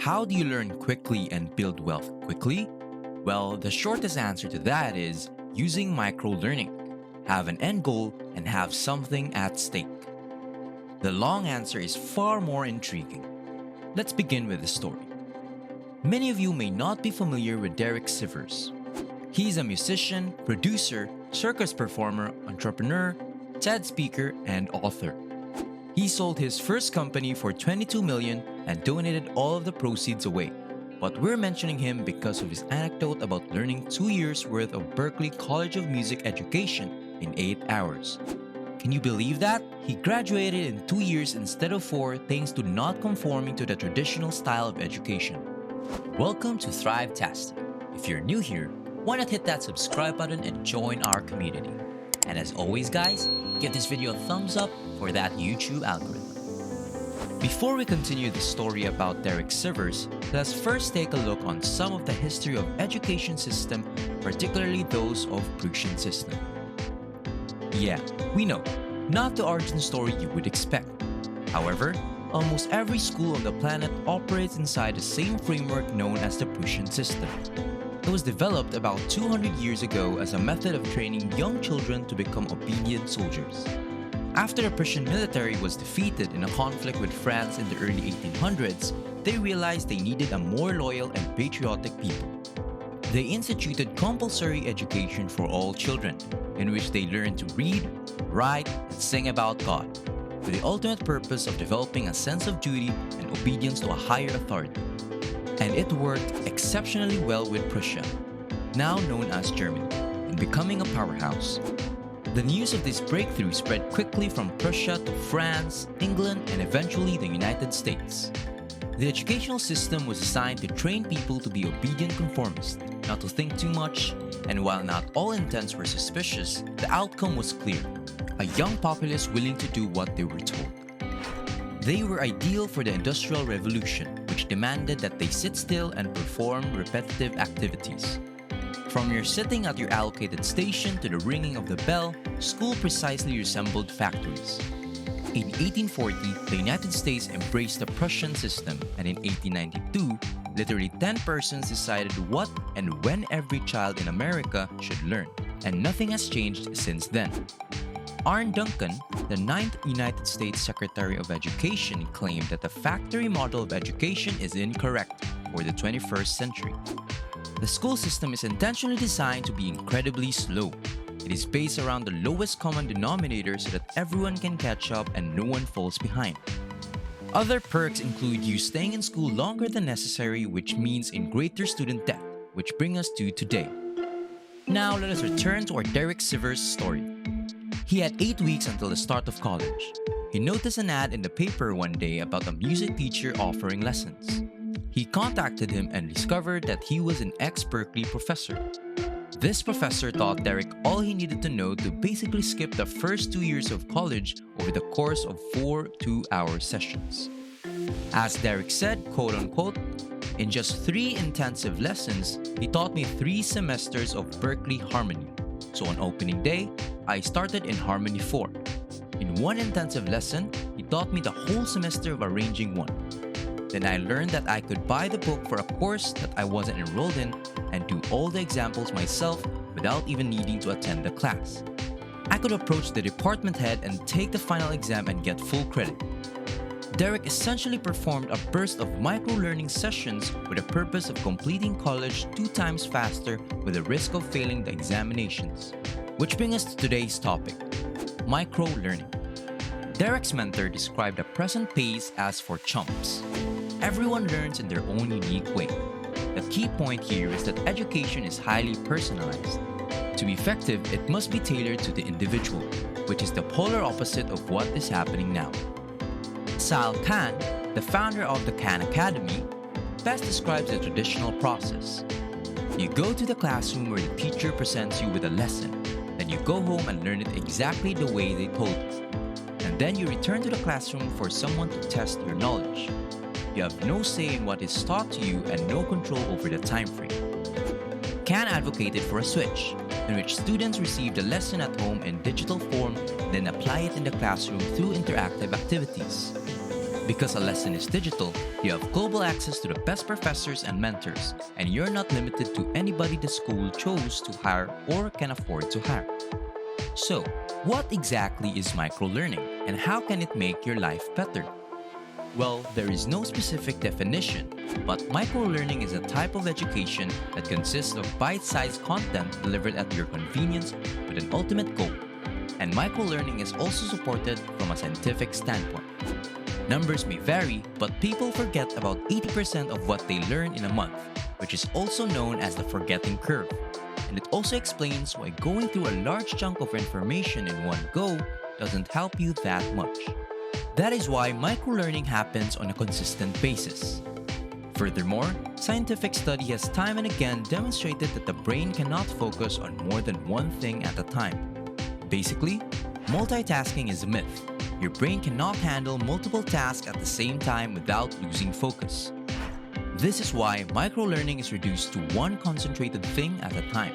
How do you learn quickly and build wealth quickly? Well, the shortest answer to that is using micro-learning. Have an end goal and have something at stake. The long answer is far more intriguing. Let's begin with the story. Many of you may not be familiar with Derek Sivers. He's a musician, producer, circus performer, entrepreneur, TED speaker, and author. He sold his first company for $22 million and donated all of the proceeds away. But we're mentioning him because of his anecdote about learning 2 years worth of Berklee College of Music education in 8 hours. Can you believe that? He graduated in 2 years instead of 4 thanks to not conforming to the traditional style of education. Welcome to Thrive Tastic. If you're new here, why not hit that subscribe button and join our community? And as always guys, give this video a thumbs up for that YouTube algorithm. Before we continue the story about Derek Sivers, let's first take a look on some of the history of education system, particularly those of Prussian system. Yeah, we know, not the origin story you would expect. However, almost every school on the planet operates inside the same framework known as the Prussian system. It was developed about 200 years ago as a method of training young children to become obedient soldiers. After the Prussian military was defeated in a conflict with France in the early 1800s, they realized they needed a more loyal and patriotic people. They instituted compulsory education for all children, in which they learned to read, write, and sing about God, with the ultimate purpose of developing a sense of duty and obedience to a higher authority. And it worked exceptionally well with Prussia, now known as Germany, in becoming a powerhouse. The news of this breakthrough spread quickly from Prussia to France, England, and eventually the United States. The educational system was designed to train people to be obedient conformists, not to think too much, and while not all intents were suspicious, the outcome was clear: a young populace willing to do what they were told. They were ideal for the Industrial Revolution, which demanded that they sit still and perform repetitive activities. From your sitting at your allocated station to the ringing of the bell, school precisely resembled factories. In 1840, the United States embraced the Prussian system, and in 1892, literally 10 persons decided what and when every child in America should learn, and nothing has changed since then. Arne Duncan, the 9th United States Secretary of Education, claimed that the factory model of education is incorrect for the 21st century. The school system is intentionally designed to be incredibly slow. It is based around the lowest common denominator so that everyone can catch up and no one falls behind. Other perks include you staying in school longer than necessary, which means in greater student debt, which brings us to today. Now let us return to our Derek Sivers story. He had 8 weeks until the start of college. He noticed an ad in the paper one day about a music teacher offering lessons. He contacted him and discovered that he was an ex-Berklee professor. This professor taught Derek all he needed to know to basically skip the first 2 years of college over the course of 4 2-hour sessions. As Derek said, quote-unquote, "In just 3 intensive lessons, he taught me 3 semesters of Berklee harmony. So on opening day, I started in Harmony 4. In 1 intensive lesson, he taught me the whole semester of Arranging 1. Then I learned that I could buy the book for a course that I wasn't enrolled in and do all the examples myself without even needing to attend the class. I could approach the department head and take the final exam and get full credit." Derek essentially performed a burst of micro-learning sessions with the purpose of completing college 2 times faster with the risk of failing the examinations. Which brings us to today's topic, micro-learning. Derek's mentor described the present pace as for chumps. Everyone learns in their own unique way. The key point here is that education is highly personalized. To be effective, it must be tailored to the individual, which is the polar opposite of what is happening now. Sal Khan, the founder of the Khan Academy, best describes the traditional process. You go to the classroom where the teacher presents you with a lesson, then you go home and learn it exactly the way they told you. And then you return to the classroom for someone to test your knowledge. You have no say in what is taught to you and no control over the time frame. Khan advocated for a switch, in which students receive the lesson at home in digital form, then apply it in the classroom through interactive activities. Because a lesson is digital, you have global access to the best professors and mentors, and you're not limited to anybody the school chose to hire or can afford to hire. So, what exactly is microlearning, and how can it make your life better? Well, there is no specific definition, but microlearning is a type of education that consists of bite-sized content delivered at your convenience with an ultimate goal. And microlearning is also supported from a scientific standpoint. Numbers may vary, but people forget about 80% of what they learn in a month, which is also known as the forgetting curve. And it also explains why going through a large chunk of information in one go doesn't help you that much. That is why microlearning happens on a consistent basis. Furthermore, scientific study has time and again demonstrated that the brain cannot focus on more than one thing at a time. Basically, multitasking is a myth. Your brain cannot handle multiple tasks at the same time without losing focus. This is why microlearning is reduced to one concentrated thing at a time.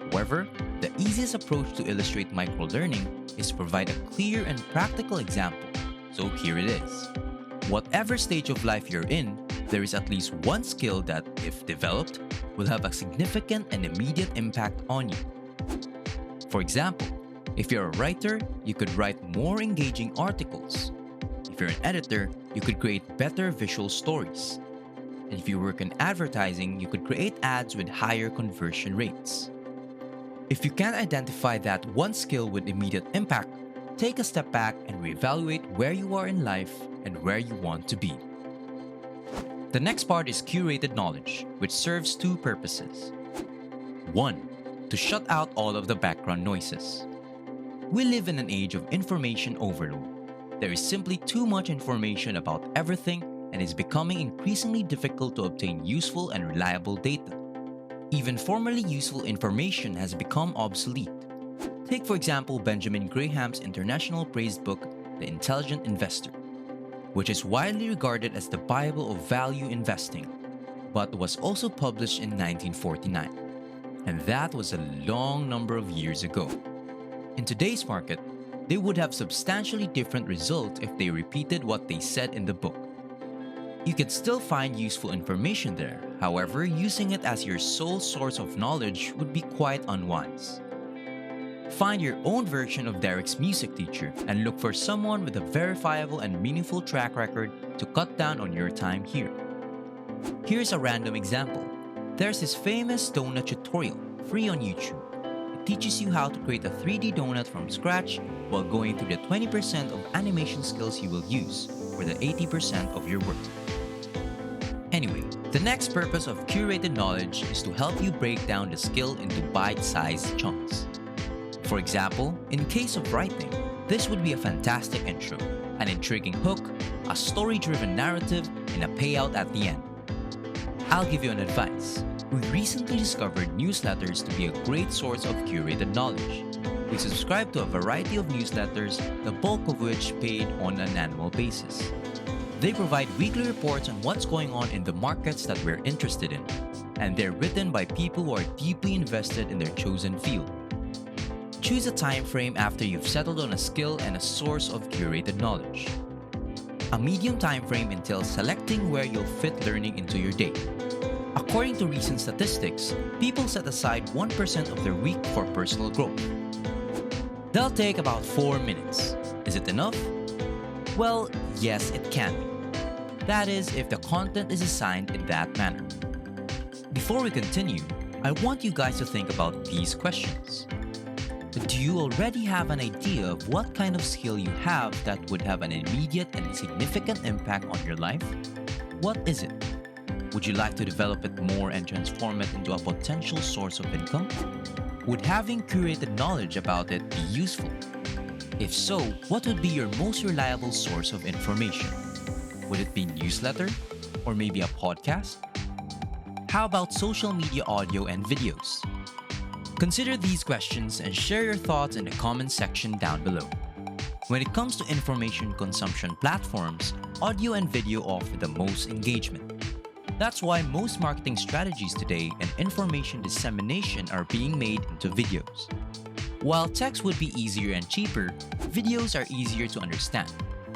However, the easiest approach to illustrate microlearning is to provide a clear and practical example. So here it is. Whatever stage of life you're in, there is at least one skill that, if developed, will have a significant and immediate impact on you. For example, if you're a writer, you could write more engaging articles. If you're an editor, you could create better visual stories. And if you work in advertising, you could create ads with higher conversion rates. If you can't identify that one skill with immediate impact, take a step back and reevaluate where you are in life and where you want to be. The next part is curated knowledge, which serves two purposes. 1. To shut out all of the background noises. We live in an age of information overload. There is simply too much information about everything, and it's becoming increasingly difficult to obtain useful and reliable data. Even formerly useful information has become obsolete. Take for example Benjamin Graham's international praised book, The Intelligent Investor, which is widely regarded as the Bible of value investing, but was also published in 1949. And that was a long number of years ago. In today's market, they would have substantially different results if they repeated what they said in the book. You could still find useful information there, however, using it as your sole source of knowledge would be quite unwise. Find your own version of Derek's music teacher and look for someone with a verifiable and meaningful track record to cut down on your time here. Here's a random example. There's this famous donut tutorial, free on YouTube. It teaches you how to create a 3D donut from scratch while going through the 20% of animation skills you will use for the 80% of your work. Anyway, the next purpose of curated knowledge is to help you break down the skill into bite-sized chunks. For example, in case of writing, this would be a fantastic intro, an intriguing hook, a story-driven narrative, and a payout at the end. I'll give you an advice. We recently discovered newsletters to be a great source of curated knowledge. We subscribe to a variety of newsletters, the bulk of which paid on an annual basis. They provide weekly reports on what's going on in the markets that we're interested in, and they're written by people who are deeply invested in their chosen field. Choose a time frame after you've settled on a skill and a source of curated knowledge. A medium time frame entails selecting where you'll fit learning into your day. According to recent statistics, people set aside 1% of their week for personal growth. They'll take about 4 minutes. Is it enough? Well, yes, it can be. That is, if the content is assigned in that manner. Before we continue, I want you guys to think about these questions. Do you already have an idea of what kind of skill you have that would have an immediate and significant impact on your life? What is it? Would you like to develop it more and transform it into a potential source of income? Would having curated knowledge about it be useful? If so, what would be your most reliable source of information? Would it be newsletter? Or maybe a podcast? How about social media audio and videos? Consider these questions and share your thoughts in the comment section down below. When it comes to information consumption platforms, audio and video offer the most engagement. That's why most marketing strategies today and information dissemination are being made into videos. While text would be easier and cheaper, videos are easier to understand.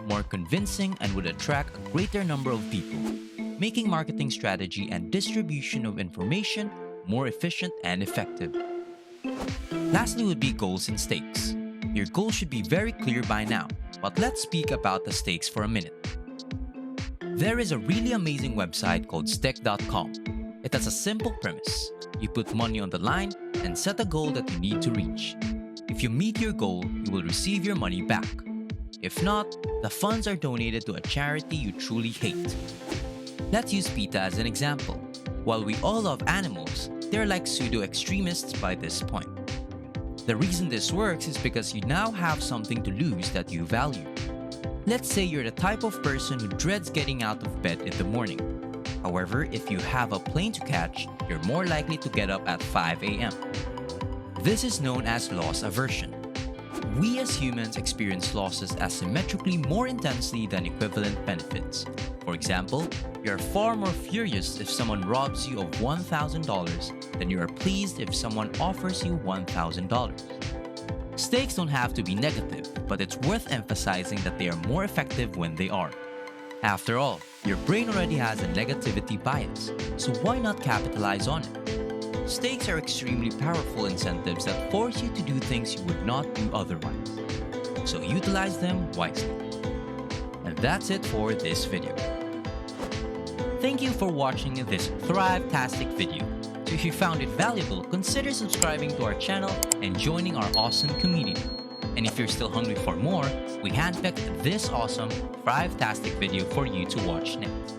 more convincing, and would attract a greater number of people, making marketing strategy and distribution of information more efficient and effective. Lastly would be goals and stakes. Your goals should be very clear by now, but let's speak about the stakes for a minute. There is a really amazing website called stake.com. It has a simple premise. You put money on the line and set a goal that you need to reach. If you meet your goal, you will receive your money back. If not, the funds are donated to a charity you truly hate. Let's use PETA as an example. While we all love animals, they're like pseudo-extremists by this point. The reason this works is because you now have something to lose that you value. Let's say you're the type of person who dreads getting out of bed in the morning. However, if you have a plane to catch, you're more likely to get up at 5 a.m. This is known as loss aversion. We as humans experience losses asymmetrically more intensely than equivalent benefits. For example, you're far more furious if someone robs you of $1,000 than you are pleased if someone offers you $1,000. Stakes don't have to be negative, but it's worth emphasizing that they are more effective when they are. After all, your brain already has a negativity bias, so why not capitalize on it? Stakes are extremely powerful incentives that force you to do things you would not do otherwise. So utilize them wisely. And that's it for this video. Thank you for watching this Thrive-tastic video. So if you found it valuable, consider subscribing to our channel and joining our awesome community. And if you're still hungry for more, we handpicked this awesome Thrive-tastic video for you to watch next.